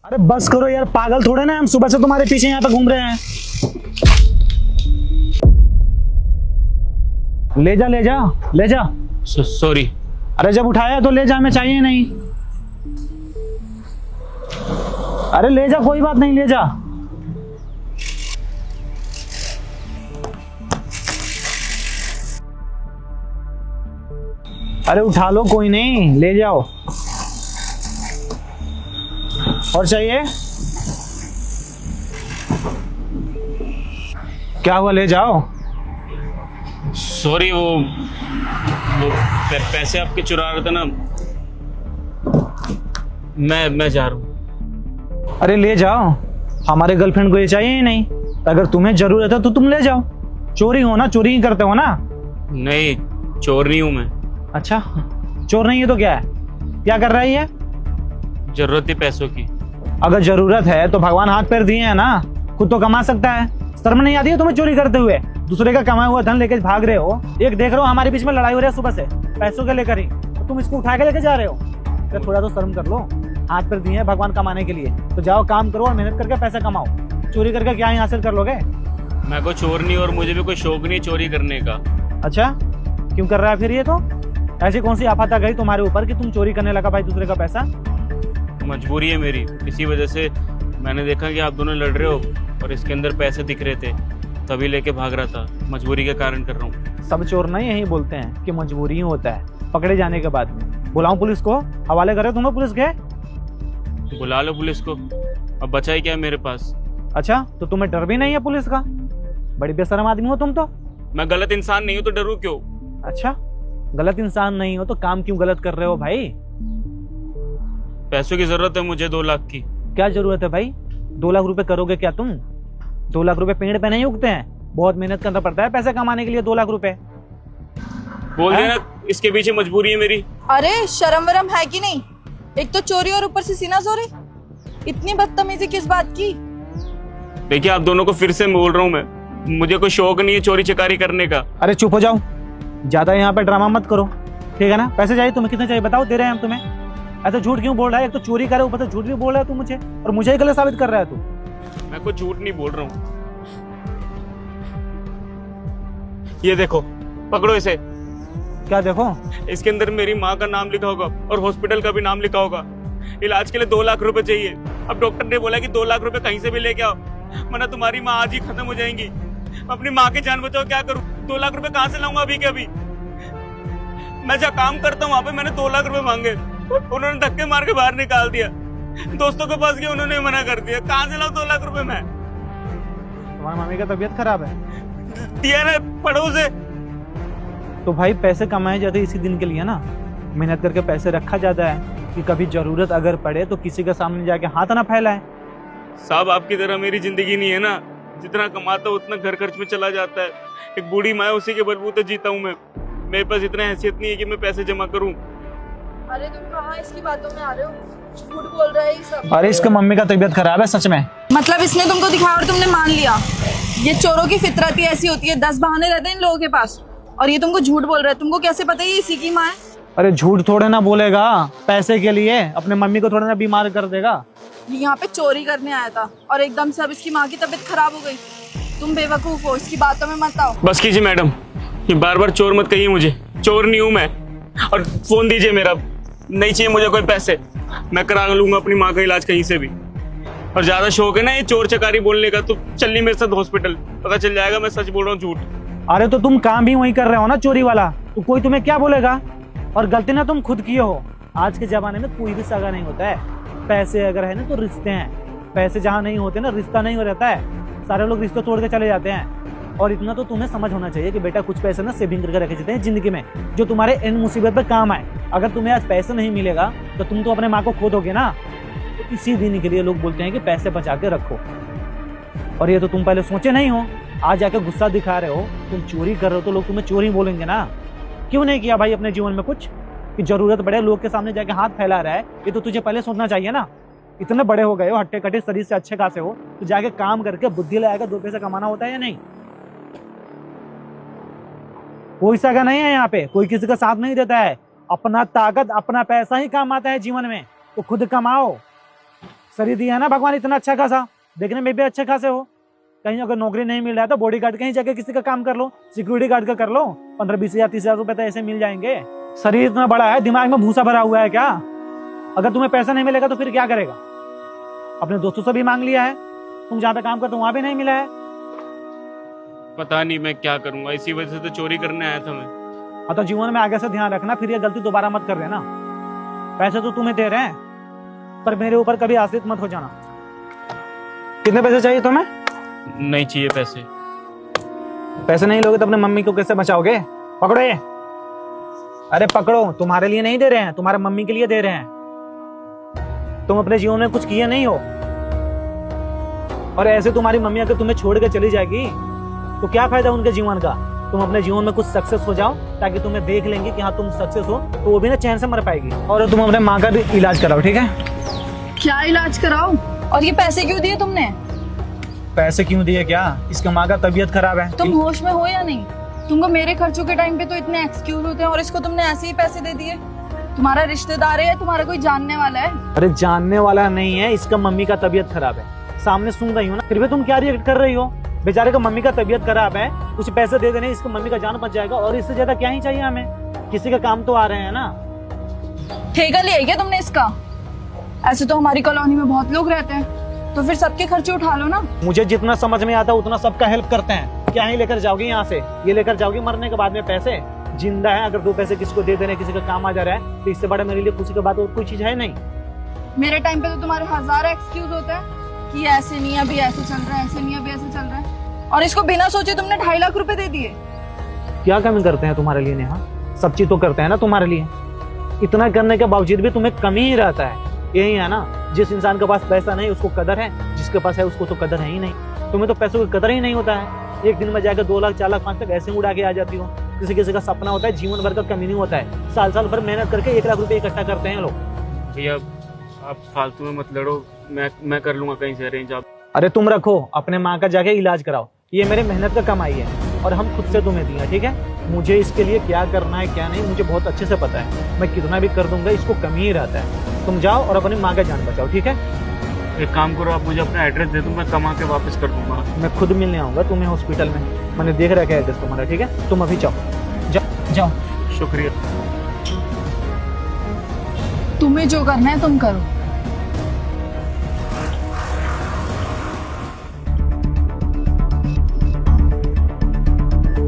अरे बस करो यार, पागल थोड़े ना हम सुबह से तुम्हारे पीछे यहाँ पे घूम रहे हैं। ले जा ले जा ले जा। सॉरी। अरे जब उठाया तो ले जा, हमें चाहिए नहीं। अरे ले जा, कोई बात नहीं, ले जा। अरे उठा लो, कोई नहीं, ले जाओ। और चाहिए? क्या हुआ, ले जाओ। सॉरी, वो पैसे आपके चुरा रहे थे ना। मैं जा रहा हूँ। अरे ले जाओ, हमारे गर्लफ्रेंड को ये चाहिए ही नहीं। अगर तुम्हें जरूरत है तो तुम ले जाओ। चोरी हो ना, चोरी ही करते हो ना। नहीं, चोर नहीं हूँ मैं। अच्छा, चोर नहीं है तो क्या है? क्या कर रही है? जरूरत थी पैसों की। अगर जरूरत है तो भगवान हाथ पैर दिए हैं ना, खुद तो कमा सकता है। शर्म नहीं आती है तुम्हें चोरी करते हुए? दूसरे का कमाया हुआ धन लेके भाग रहे हो। एक देख रहे हो हमारे बीच में लड़ाई हो रही है सुबह से, पैसों के लेकर ही, तो तुम इसको उठा के लेके जा रहे हो। तो थोड़ा तो शर्म कर लो। हाथ पैर दिए हैं भगवान कमाने के लिए, तो जाओ काम करो और मेहनत करके पैसा कमाओ। चोरी करके क्या ही हासिल कर लोगे? मैं कोई चोर नहीं और मुझे भी कोई शौक नहीं चोरी करने का। अच्छा, क्यों कर रहा है फिर ये? तो ऐसी कौन सी आफत आ गई तुम्हारे ऊपर कि तुम चोरी करने लगा भाई दूसरे का पैसा? मजबूरी है मेरी, इसी वजह से मैंने देखा कि आप दोनों लड़ रहे हो और इसके अंदर पैसे दिख रहे थे, तभी लेके भाग रहा था। मजबूरी के कारण कर रहा हूँ। सब चोर नहीं यही बोलते हैं कि मजबूरी ही होता है पकड़े जाने के बाद में। बुलाऊं पुलिस को? हवाले करे तुम्हें पुलिस के? बुला लो पुलिस को, अब बचा ही क्या है मेरे पास। अच्छा, तो तुम्हें डर भी नहीं है पुलिस का? बड़ी बेशरम आदमी हो तुम तो। मैं गलत इंसान नहीं हूँ तो डरूं क्यों? अच्छा, गलत इंसान नहीं हो तो काम क्यों गलत कर रहे हो भाई? पैसों की जरूरत है मुझे, 2 लाख की। क्या जरूरत है भाई? 2 लाख रुपए करोगे क्या तुम? 2 लाख रुपए पेड़ पे नहीं उगते हैं, बहुत मेहनत करना पड़ता है पैसे कमाने के लिए। 2 लाख रुपए बोल देना, इसके पीछे मजबूरी है मेरी। अरे शर्म वरम है कि नहीं? एक तो चोरी और ऊपर से सीना चोरी। इतनी बदतमीजी किस बात की? देखिए, आप दोनों को फिर से बोल रहा हूँ मैं, मुझे कोई शौक नहीं है चोरी चकारी करने का। अरे चुप हो जाओ, ज्यादा यहाँ पे ड्रामा मत करो, ठीक है ना? पैसे चाहिए तुम्हें? कितने चाहिए बताओ, दे रहे हैं हम तुम्हें। ऐसा झूठ क्यों बोल रहा है? एक तो चोरी करे, ऊपर से झूठ भी बोल रहा है तू मुझे, और मुझे ही गलत साबित कर रहा है तू। मैं कोई झूठ नहीं बोल रहा हूँ। ये देखो, पकड़ो इसे। क्या देखो? इसके अंदर मेरी माँ का नाम लिखा होगा और हॉस्पिटल का भी नाम लिखा होगा। इलाज के लिए 2 लाख रुपए चाहिए। अब डॉक्टर ने बोला कि 2 लाख रुपए कहीं से भी लेके आओ, वरना तुम्हारी माँ आज ही खत्म हो जाएंगी। अपनी माँ की जान बचाओ, क्या करूँ? 2 लाख रुपए कहाँ से लाऊंगा अभी के अभी? मैं जहाँ काम करता हूँ वहां पे मैंने 2 लाख रुपए मांगे, उन्होंने धक्के मार के बाहर निकाल दिया। दोस्तों के पास गए, उन्होंने मना कर दिया। कहाँ से लाऊं 2 लाख रुपए मैं? तुम्हारी मम्मी का तबीयत खराब है? दिया ना, पढ़ो उसे। तो भाई पैसे कमाए जाते इसी दिन के लिए ना, मेहनत करके पैसे रखा जाता है कि कभी जरूरत अगर पड़े तो किसी के सामने जाके हाथ ना फैलाए। साहब, आपकी तरह मेरी जिंदगी नहीं है ना। जितना कमाता हूँ उतना घर खर्च में चला जाता है। एक बूढ़ी माँ है, उसी के बलबूते जीता हूँ मैं। मेरे पास इतना हैसियत नहीं है कि मैं पैसे जमा करूँ। अरे तुम कहाँ इसकी बातों में आ रहे हो? झूठ बोल रहा है ये सब। अरे इसके मम्मी का तबीयत खराब है सच में। मतलब इसने तुमको दिखाया और तुमने मान लिया? ये चोरों की फितरत ही ऐसी होती है, 10 बहाने रहते हैं इन लोगों के पास, और ये तुमको झूठ बोल रहा है। तुमको कैसे पता ये इसी की माँ है? अरे झूठ थोड़े ना बोलेगा, पैसे के लिए अपने मम्मी को थोड़ा ना बीमार कर देगा। ये यहाँ पे चोरी करने आया था और एकदम से अब इसकी माँ की तबीयत खराब हो गई। तुम बेवकूफ हो, इसकी बातों में मत आओ। बस कीजिए मैडम, ये बार बार चोर मत कहिए मुझे। चोर नहीं हूँ मैं। और फोन दीजिए मेरा, नहीं चाहिए मुझे कोई पैसे। मैं करा लूंगा अपनी माँ का इलाज कहीं से भी। और ज्यादा शौक है ना ये चोर चकारी बोलने का, तो चलनी मेरे साथ हॉस्पिटल, पता चल जाएगा मैं सच बोल रहा हूँ झूठ। अरे तो तुम काम भी वही कर रहे हो ना, चोरी वाला, तो कोई तुम्हें क्या बोलेगा? और गलती ना तुम खुद किए हो। आज के जमाने में कोई भी सगा नहीं होता है। पैसे अगर है ना तो रिश्ते हैं, पैसे जहाँ नहीं होते ना रिश्ता नहीं हो रहता है। सारे लोग रिश्ते तोड़ के चले जाते हैं। और इतना तो तुम्हें समझ होना चाहिए कि बेटा कुछ पैसे ना सेविंग करके रखे जाते हैं जिंदगी में, जो तुम्हारे इन मुसीबत पे काम आए। अगर तुम्हें आज पैसे नहीं मिलेगा तो तुम तो अपने माँ को खो दोगे ना। तो इसी दिन के लिए लोग बोलते हैं कि पैसे बचा के रखो। और ये तो तुम पहले सोचे नहीं हो, आज जाके गुस्सा दिखा रहे हो। तुम चोरी कर रहे हो तो लोग तुम्हें चोरी बोलेंगे ना। क्यों नहीं किया भाई अपने जीवन में कुछ, कि जरूरत पड़े लोग के सामने जाके हाथ फैला रहा है? ये तो तुझे पहले सोचना चाहिए ना। इतने बड़े हो गए हो, हट्टे कट्टे शरीर से अच्छे खासे हो, तो जाके काम करके बुद्धि लगाकर 2 पैसे कमाना होता है या नहीं? कोई सगा नहीं है यहाँ पे, कोई किसी का साथ नहीं देता है। अपना ताकत अपना पैसा ही काम आता है जीवन में, तो खुद कमाओ। शरीर दिया है ना भगवान इतना अच्छा खासा, देखने में भी अच्छे खासे हो। कहीं अगर नौकरी नहीं मिल रहा है तो बॉडी गार्ड कहीं जाके किसी का काम कर लो, सिक्योरिटी गार्ड का कर लो, 15-20 हजार 30 हजार रुपए तो ऐसे मिल जाएंगे। शरीर इतना बड़ा है, दिमाग में भूसा भरा हुआ है क्या? अगर तुम्हें पैसा नहीं मिलेगा तो फिर क्या करेगा? अपने दोस्तों से भी मांग लिया है, तुम जहाँ पे काम करते हो वहां भी नहीं मिला है। पता नहीं मैं क्या करूंगा, इसी वजह से तो चोरी करने आया था मैं। हाँ तो जीवन में आगे से ध्यान रखना, फिर ये गलती दोबारा मत कर देना। पैसे तो तुम्हें दे रहे हैं, पर मेरे ऊपर कभी आश्रित मत हो जाना। कितने पैसे चाहिए तुम्हें? नहीं चाहिए पैसे। पैसे नहीं लोगे तो अपने मम्मी को कैसे बचाओगे? पकड़ो ये। अरे पकड़ो, तुम्हारे लिए नहीं दे रहे हैं, तुम्हारे मम्मी के लिए दे रहे हैं। तुम अपने जीवन में कुछ किए नहीं हो, और ऐसे तुम्हारी मम्मी अगर तुम्हें छोड़ के चली जाएगी तो क्या फायदा उनके जीवन का? तुम अपने जीवन में कुछ सक्सेस हो जाओ, ताकि तुम्हें देख लेंगे कि हाँ तुम सक्सेस हो, तो वो भी ना चैन से मर पाएगी। और तुम अपने माँ का भी इलाज कराओ, ठीक है? क्या इलाज कराओ? और ये पैसे क्यों दिए तुमने? पैसे क्यों दिए क्या? इसके माँ का तबीयत खराब है। तुम होश में हो या नहीं? तुमको मेरे खर्चों के टाइम पे तो इतने एक्सक्यूज होते हैं, और इसको तुमने ऐसे ही पैसे दे दिए। तुम्हारा रिश्तेदार है या तुम्हारा कोई जानने वाला है? अरे जानने वाला नहीं है, इसका मम्मी का तबीयत खराब है, सामने सुन रही हो ना, फिर भी तुम क्या रिएक्ट कर रही हो? बेचारे का मम्मी का तबीयत खराब है, कुछ पैसे दे देने इसको मम्मी का जान बच जाएगा, और इससे ज्यादा क्या ही चाहिए हमें? किसी का काम तो आ रहे हैं ना। ठेका लिया है क्या तुमने इसका? ऐसे तो हमारी कॉलोनी में बहुत लोग रहते हैं, तो फिर सबके खर्चे उठा लो ना। मुझे जितना समझ में आता है उतना सबका हेल्प करते हैं। क्या ही लेकर जाओगी यहाँ से? ये लेकर जाओगी मरने के बाद में पैसे? जिंदा है, अगर 2 पैसे किसी को दे देने, किसी का काम आ जा रहा है, तो इससे बड़ा मेरे लिए खुशी की बात और कोई चीज है नहीं। मेरे टाइम पे तो तुम्हारे 1000 एक्सक्यूज होते हैं कि ऐसे नहीं, अभी ऐसे चल रहा है, ऐसे नहीं, अभी ऐसे चल रहा है, और इसको बिना सोचे तुमने 2.5 लाख रुपए दे दिए। क्या कमी करते हैं तुम्हारे लिए नेहा? सब चीज तो करते हैं ना तुम्हारे लिए। इतना करने के बावजूद भी तुम्हें कमी ही रहता है। यही है ना, जिस इंसान के पास पैसा नहीं उसको कदर है, जिसके पास है उसको तो कदर है ही नहीं। तुम्हें तो पैसों की कदर ही नहीं होता है। एक दिन में जाकर 2 लाख 4 लाख 5 लाख ऐसे उड़ा के आ जाती हो। किसी किसी का सपना होता है, जीवन भर का कमी नहीं होता है, साल साल भर मेहनत करके 1 लाख रुपए इकट्ठा करते हैं लोग। भैया आप फालतू में मत लड़ो, मैं कर लूंगा कहीं से अरेंज। आप अरे तुम रखो, अपने माँ का जाके इलाज कराओ, ये मेरे मेहनत का कमाई है, और हम खुद से तुम्हें दिया, ठीक है? मुझे इसके लिए क्या करना है क्या नहीं मुझे बहुत अच्छे से पता है। मैं कितना भी कर दूंगा, इसको कमी ही रहता है। तुम जाओ और अपनी माँ का जान बचाओ, ठीक है? एक काम करो, आप मुझे अपना एड्रेस दे दो, मैं कमा के वापस कर दूंगा। मैं खुद मिलने आऊंगा तुम्हें हॉस्पिटल में। मैंने देख रखा है एड्रेस तुम्हारा, ठीक है? तुम अभी जाओ जाओ। शुक्रिया। तुम्हें जो करना है तुम करो।